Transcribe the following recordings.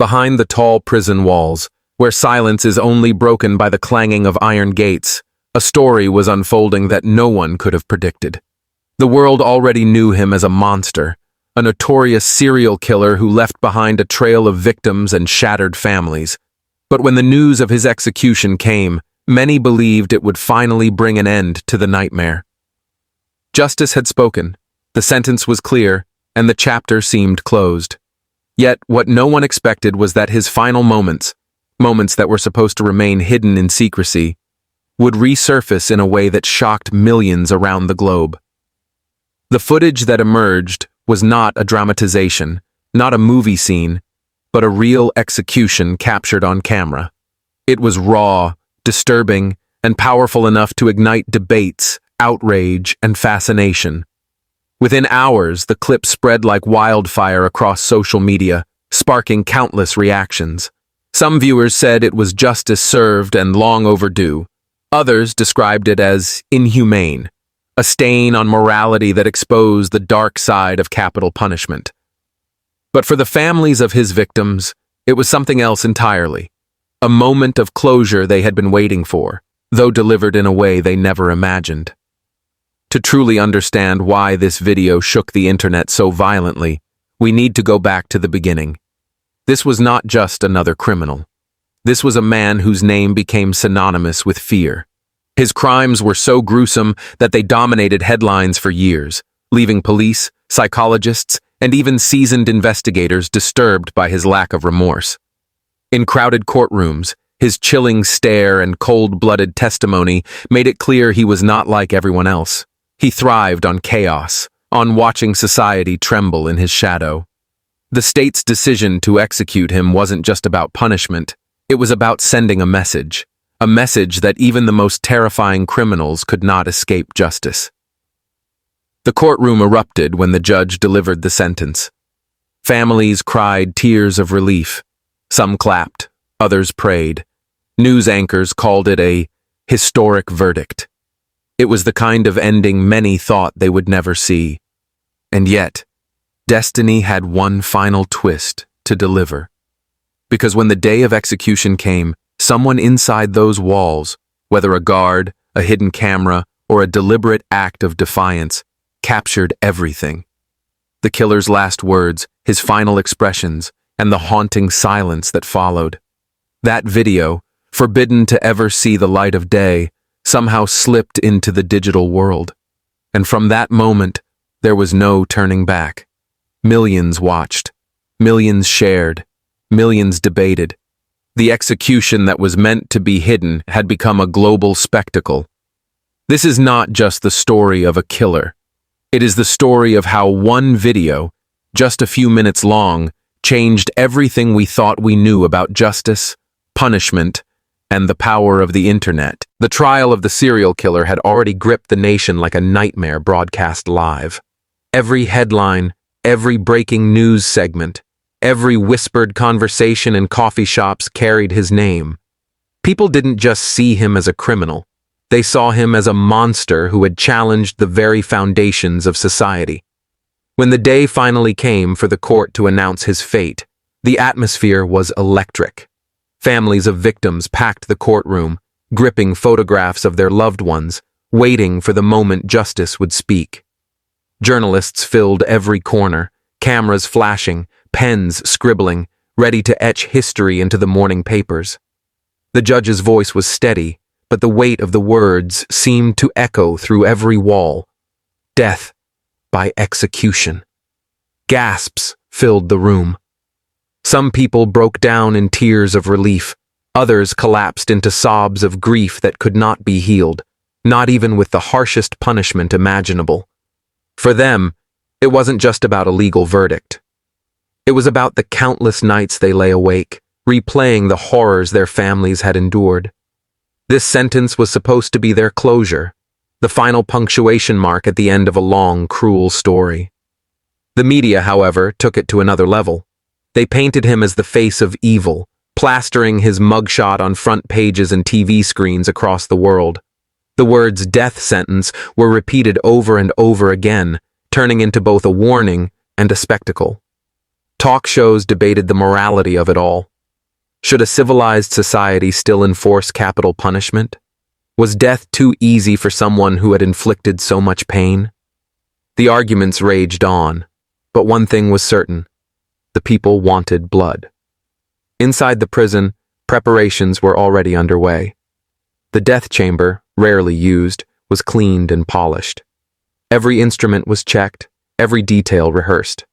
Behind the tall prison walls, where silence is only broken by the clanging of iron gates, a story was unfolding that no one could have predicted. The world already knew him as a monster, a notorious serial killer who left behind a trail of victims and shattered families. But when the news of his execution came, many believed it would finally bring an end to the nightmare. Justice had spoken, the sentence was clear, and the chapter seemed closed. Yet what no one expected was that his final moments that were supposed to remain hidden in secrecy, would resurface in a way that shocked millions around the globe. The footage that emerged was not a dramatization, not a movie scene, but a real execution captured on camera. It was raw, disturbing, and powerful enough to ignite debates, outrage, and fascination. Within hours, the clip spread like wildfire across social media, sparking countless reactions. Some viewers said it was justice served and long overdue. Others described it as inhumane, a stain on morality that exposed the dark side of capital punishment. But for the families of his victims, it was something else entirely. A moment of closure they had been waiting for, though delivered in a way they never imagined. To truly understand why this video shook the internet so violently, we need to go back to the beginning. This was not just another criminal. This was a man whose name became synonymous with fear. His crimes were so gruesome that they dominated headlines for years, leaving police, psychologists, and even seasoned investigators disturbed by his lack of remorse. In crowded courtrooms, his chilling stare and cold-blooded testimony made it clear he was not like everyone else. He thrived on chaos, on watching society tremble in his shadow. The state's decision to execute him wasn't just about punishment, it was about sending a message that even the most terrifying criminals could not escape justice. The courtroom erupted when the judge delivered the sentence. Families cried tears of relief. Some clapped, others prayed. News anchors called it a historic verdict. It was the kind of ending many thought they would never see. And yet, destiny had one final twist to deliver. Because when the day of execution came, someone inside those walls, whether a guard, a hidden camera, or a deliberate act of defiance, captured everything. The killer's last words, his final expressions, and the haunting silence that followed. That video, forbidden to ever see the light of day, somehow slipped into the digital world. And from that moment, there was no turning back. Millions watched, millions shared, millions debated. The execution that was meant to be hidden had become a global spectacle. This is not just the story of a killer. It is the story of how one video, just a few minutes long, changed everything we thought we knew about justice, punishment, and the power of the internet. The trial of the serial killer had already gripped the nation like a nightmare broadcast live. Every headline, every breaking news segment, every whispered conversation in coffee shops carried his name. People didn't just see him as a criminal. They saw him as a monster who had challenged the very foundations of society. When the day finally came for the court to announce his fate, the atmosphere was electric. Families of victims packed the courtroom, gripping photographs of their loved ones, waiting for the moment justice would speak. Journalists filled every corner, cameras flashing, pens scribbling, ready to etch history into the morning papers. The judge's voice was steady, but the weight of the words seemed to echo through every wall. Death by execution. Gasps filled the room. Some people broke down in tears of relief. Others collapsed into sobs of grief that could not be healed, not even with the harshest punishment imaginable. For them, it wasn't just about a legal verdict. It was about the countless nights they lay awake, replaying the horrors their families had endured. This sentence was supposed to be their closure, the final punctuation mark at the end of a long, cruel story. The media, however, took it to another level. They painted him as the face of evil, plastering his mugshot on front pages and TV screens across the world. The words death sentence were repeated over and over again, turning into both a warning and a spectacle. Talk shows debated the morality of it all. Should a civilized society still enforce capital punishment? Was death too easy for someone who had inflicted so much pain? The arguments raged on, but one thing was certain: the people wanted blood. Inside the prison, preparations were already underway. The death chamber, rarely used, was cleaned and polished. Every instrument was checked, every detail rehearsed.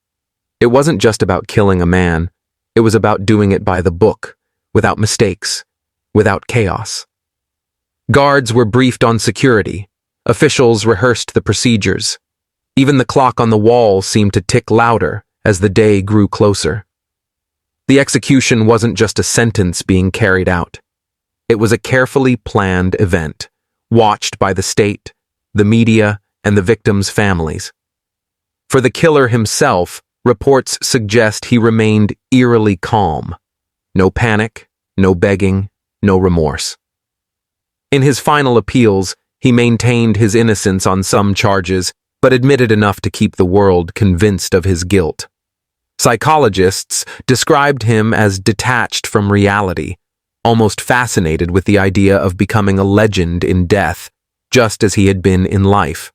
It wasn't just about killing a man, it was about doing it by the book, without mistakes, without chaos. Guards were briefed on security. Officials rehearsed the procedures. Even the clock on the wall seemed to tick louder as the day grew closer. The execution wasn't just a sentence being carried out. It was a carefully planned event, watched by the state, the media, and the victims' families. For the killer himself, reports suggest he remained eerily calm. No panic, no begging, no remorse. In his final appeals, he maintained his innocence on some charges, but admitted enough to keep the world convinced of his guilt. Psychologists described him as detached from reality, almost fascinated with the idea of becoming a legend in death, just as he had been in life.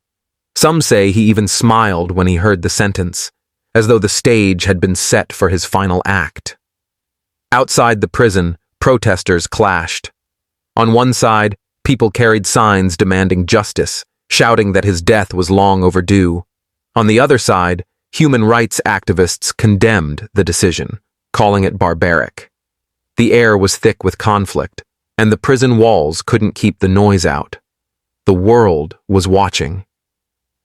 Some say he even smiled when he heard the sentence, as though the stage had been set for his final act. Outside the prison, protesters clashed. On one side, people carried signs demanding justice, shouting that his death was long overdue. On the other side, human rights activists condemned the decision, calling it barbaric. The air was thick with conflict, and the prison walls couldn't keep the noise out. The world was watching.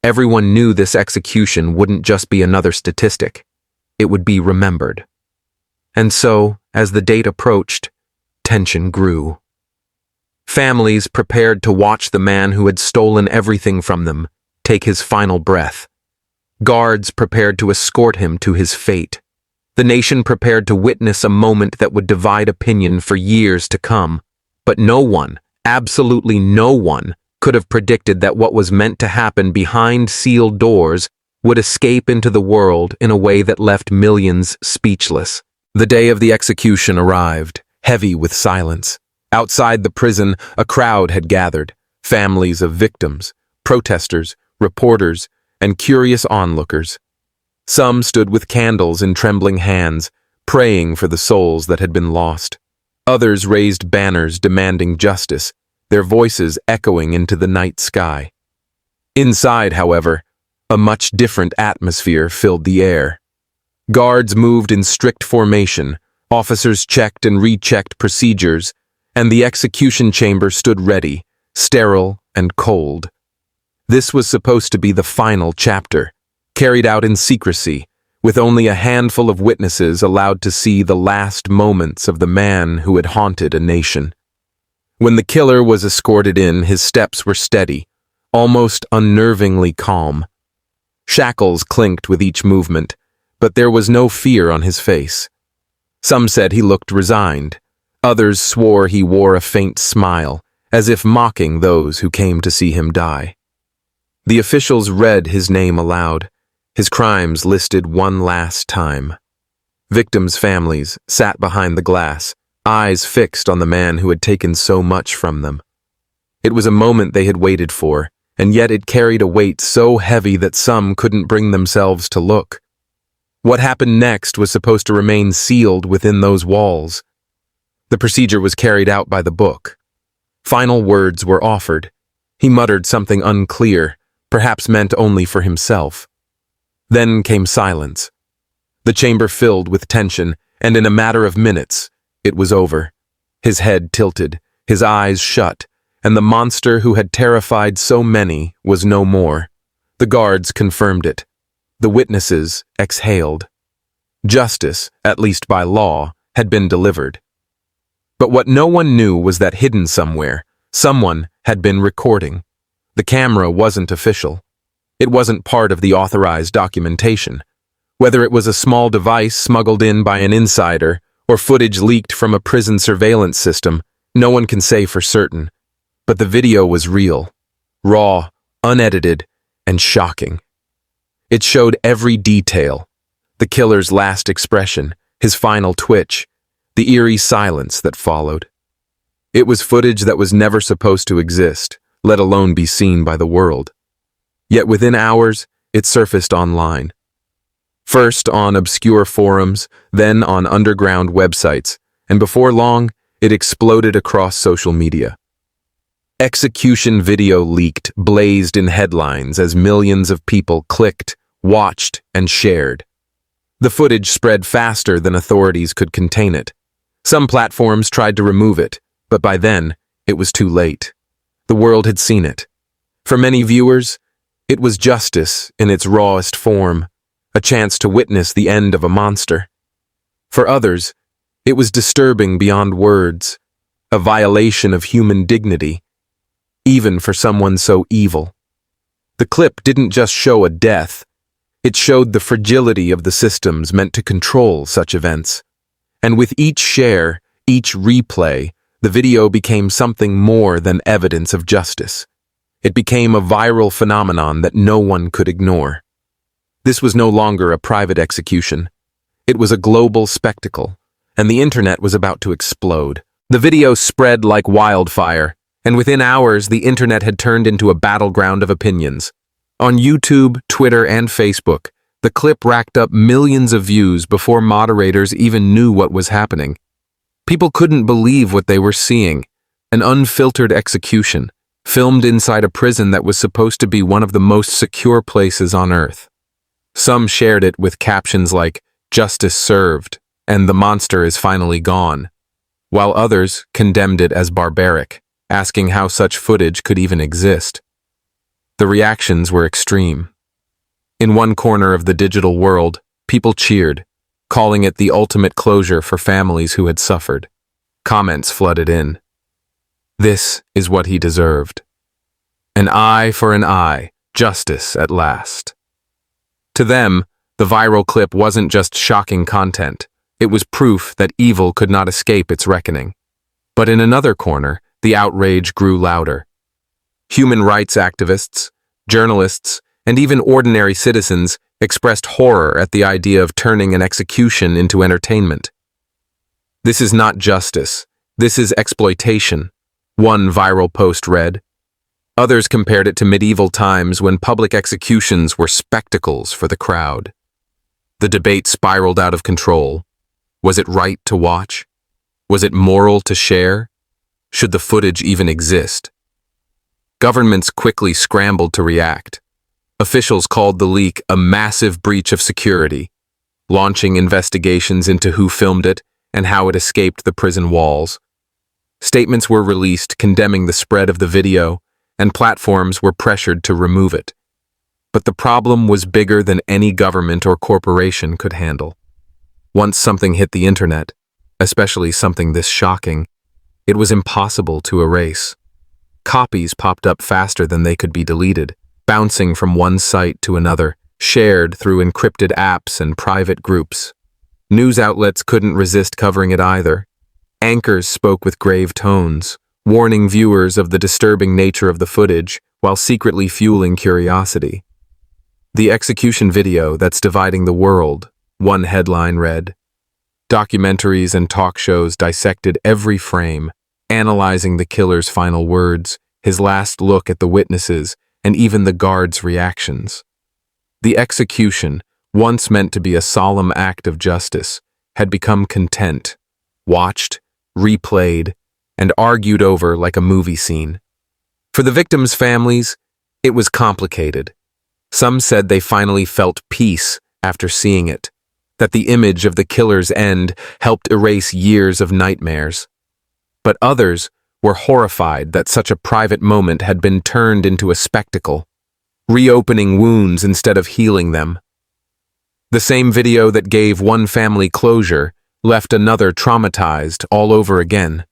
Everyone knew this execution wouldn't just be another statistic. It would be remembered. And so, as the date approached, tension grew. Families prepared to watch the man who had stolen everything from them take his final breath. Guards prepared to escort him to his fate. The nation prepared to witness a moment that would divide opinion for years to come. But no one, absolutely no one, could have predicted that what was meant to happen behind sealed doors would escape into the world in a way that left millions speechless. The day of the execution arrived, heavy with silence. Outside the prison, a crowd had gathered, families of victims, protesters, reporters, and curious onlookers. Some stood with candles in trembling hands, praying for the souls that had been lost. Others raised banners demanding justice, their voices echoing into the night sky. Inside, however, a much different atmosphere filled the air. Guards moved in strict formation, officers checked and rechecked procedures, and the execution chamber stood ready, sterile and cold. This was supposed to be the final chapter, carried out in secrecy, with only a handful of witnesses allowed to see the last moments of the man who had haunted a nation. When the killer was escorted in, his steps were steady, almost unnervingly calm. Shackles clinked with each movement, but there was no fear on his face. Some said he looked resigned. Others swore he wore a faint smile, as if mocking those who came to see him die. The officials read his name aloud, his crimes listed one last time. Victims' families sat behind the glass, eyes fixed on the man who had taken so much from them. It was a moment they had waited for, and yet it carried a weight so heavy that some couldn't bring themselves to look. What happened next was supposed to remain sealed within those walls. The procedure was carried out by the book. Final words were offered. He muttered something unclear, perhaps meant only for himself. Then came silence. The chamber filled with tension, and in a matter of minutes, it was over. His head tilted, his eyes shut, and the monster who had terrified so many was no more. The guards confirmed it. The witnesses exhaled. Justice, at least by law, had been delivered. But what no one knew was that hidden somewhere, someone had been recording. The camera wasn't official. It wasn't part of the authorized documentation. Whether it was a small device smuggled in by an insider or footage leaked from a prison surveillance system, no one can say for certain. But the video was real, raw, unedited, and shocking. It showed every detail: The killer's last expression, his final twitch, the eerie silence that followed. It was footage that was never supposed to exist, let alone be seen by the world. Yet within hours, it surfaced online. First on obscure forums, then on underground websites, and before long, it exploded across social media. Execution video leaked, blazed in headlines as millions of people clicked, watched, and shared. The footage spread faster than authorities could contain it. Some platforms tried to remove it, but by then, it was too late. The world had seen it. For many viewers, it was justice in its rawest form, a chance to witness the end of a monster. For others, it was disturbing beyond words, a violation of human dignity, even for someone so evil. The clip didn't just show a death, it showed the fragility of the systems meant to control such events. And with each share, each replay, the video became something more than evidence of justice. It became a viral phenomenon that no one could ignore. This was no longer a private execution. It was a global spectacle, and the internet was about to explode. The video spread like wildfire, and within hours the internet had turned into a battleground of opinions. On YouTube, Twitter, and Facebook, the clip racked up millions of views before moderators even knew what was happening. People couldn't believe what they were seeing, an unfiltered execution, filmed inside a prison that was supposed to be one of the most secure places on Earth. Some shared it with captions like, "Justice served," and "The monster is finally gone," while others condemned it as barbaric, asking how such footage could even exist. The reactions were extreme. In one corner of the digital world, people cheered, calling it the ultimate closure for families who had suffered. Comments flooded in. This is what he deserved. An eye for an eye, justice at last. To them, the viral clip wasn't just shocking content, it was proof that evil could not escape its reckoning. But in another corner, the outrage grew louder. Human rights activists, journalists, and even ordinary citizens expressed horror at the idea of turning an execution into entertainment. "This is not justice, this is exploitation," one viral post read. Others compared it to medieval times when public executions were spectacles for the crowd. The debate spiraled out of control. Was it right to watch? Was it moral to share? Should the footage even exist? Governments quickly scrambled to react. Officials called the leak a massive breach of security, launching investigations into who filmed it and how it escaped the prison walls. Statements were released condemning the spread of the video, and platforms were pressured to remove it. But the problem was bigger than any government or corporation could handle. Once something hit the internet, especially something this shocking, it was impossible to erase. Copies popped up faster than they could be deleted, bouncing from one site to another, shared through encrypted apps and private groups. News outlets couldn't resist covering it either. Anchors spoke with grave tones, warning viewers of the disturbing nature of the footage while secretly fueling curiosity. "The execution video that's dividing the world," one headline read. Documentaries and talk shows dissected every frame, analyzing the killer's final words, his last look at the witnesses, and even the guards' reactions. The execution, once meant to be a solemn act of justice, had become content, watched, replayed, and argued over like a movie scene. For the victims' families, it was complicated. Some said they finally felt peace after seeing it, that the image of the killer's end helped erase years of nightmares. But others were horrified that such a private moment had been turned into a spectacle, reopening wounds instead of healing them. The same video that gave one family closure left another traumatized all over again.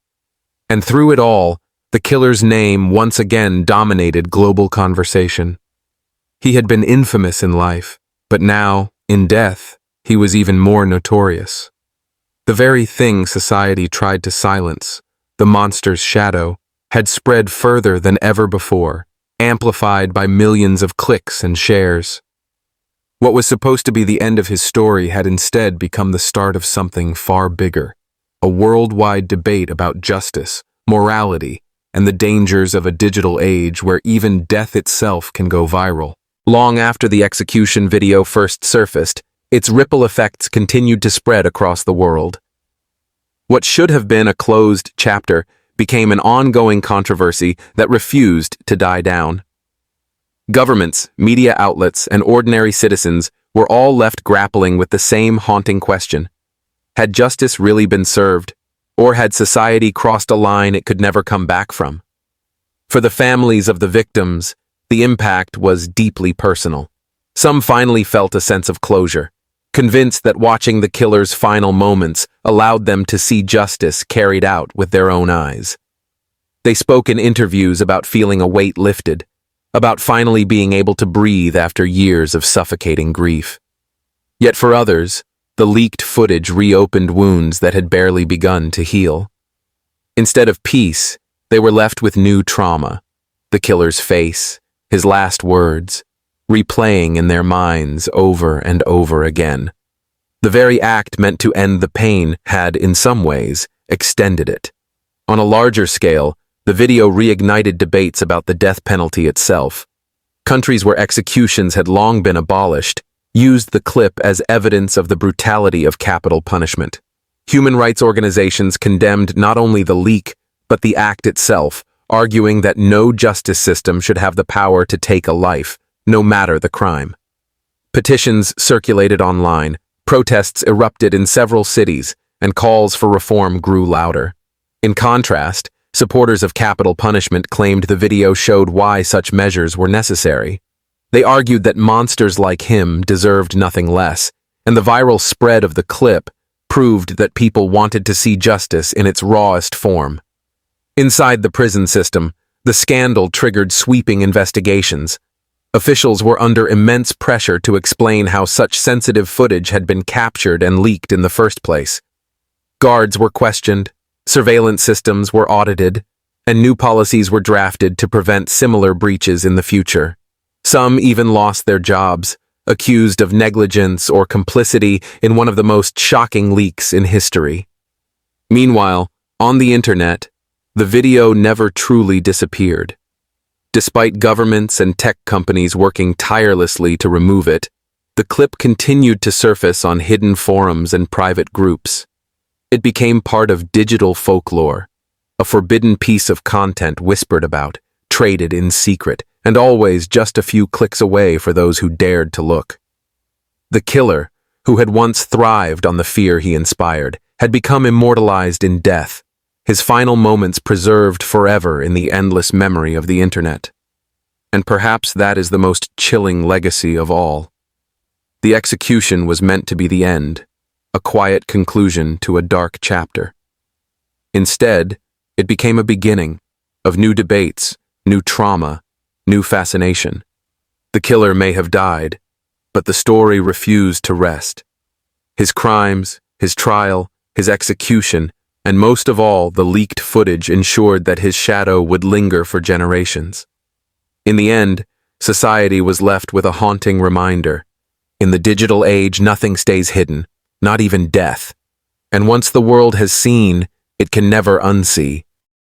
And through it all, the killer's name once again dominated global conversation. He had been infamous in life, but now, in death, he was even more notorious. The very thing society tried to silence, the monster's shadow, had spread further than ever before, amplified by millions of clicks and shares. What was supposed to be the end of his story had instead become the start of something far bigger, a worldwide debate about justice, morality, and the dangers of a digital age where even death itself can go viral. Long after the execution video first surfaced, its ripple effects continued to spread across the world. What should have been a closed chapter became an ongoing controversy that refused to die down. Governments, media outlets, and ordinary citizens were all left grappling with the same haunting question. Had justice really been served, or had society crossed a line it could never come back from? For the families of the victims, the impact was deeply personal. Some finally felt a sense of closure, convinced that watching the killer's final moments allowed them to see justice carried out with their own eyes. They spoke in interviews about feeling a weight lifted, about finally being able to breathe after years of suffocating grief. Yet for others, the leaked footage reopened wounds that had barely begun to heal. Instead of peace, they were left with new trauma. The killer's face, his last words, replaying in their minds over and over again. The very act meant to end the pain had, in some ways, extended it. On a larger scale, the video reignited debates about the death penalty itself. Countries where executions had long been abolished used the clip as evidence of the brutality of capital punishment. Human rights organizations condemned not only the leak, but the act itself, arguing that no justice system should have the power to take a life, no matter the crime. Petitions circulated online, protests erupted in several cities, and calls for reform grew louder. In contrast, supporters of capital punishment claimed the video showed why such measures were necessary. They argued that monsters like him deserved nothing less, and the viral spread of the clip proved that people wanted to see justice in its rawest form. Inside the prison system, the scandal triggered sweeping investigations. Officials were under immense pressure to explain how such sensitive footage had been captured and leaked in the first place. Guards were questioned, surveillance systems were audited, and new policies were drafted to prevent similar breaches in the future. Some even lost their jobs, accused of negligence or complicity in one of the most shocking leaks in history. Meanwhile, on the internet, the video never truly disappeared. Despite governments and tech companies working tirelessly to remove it, the clip continued to surface on hidden forums and private groups. It became part of digital folklore, a forbidden piece of content whispered about, traded in secret, and always just a few clicks away for those who dared to look. The killer, who had once thrived on the fear he inspired, had become immortalized in death, his final moments preserved forever in the endless memory of the internet. And perhaps that is the most chilling legacy of all. The execution was meant to be the end, a quiet conclusion to a dark chapter. Instead, it became a beginning of new debates, new trauma, new fascination. The killer may have died, but the story refused to rest. His crimes, his trial, his execution, and most of all, the leaked footage ensured that his shadow would linger for generations. In the end, society was left with a haunting reminder. In the digital age, nothing stays hidden, not even death. And once the world has seen, it can never unsee.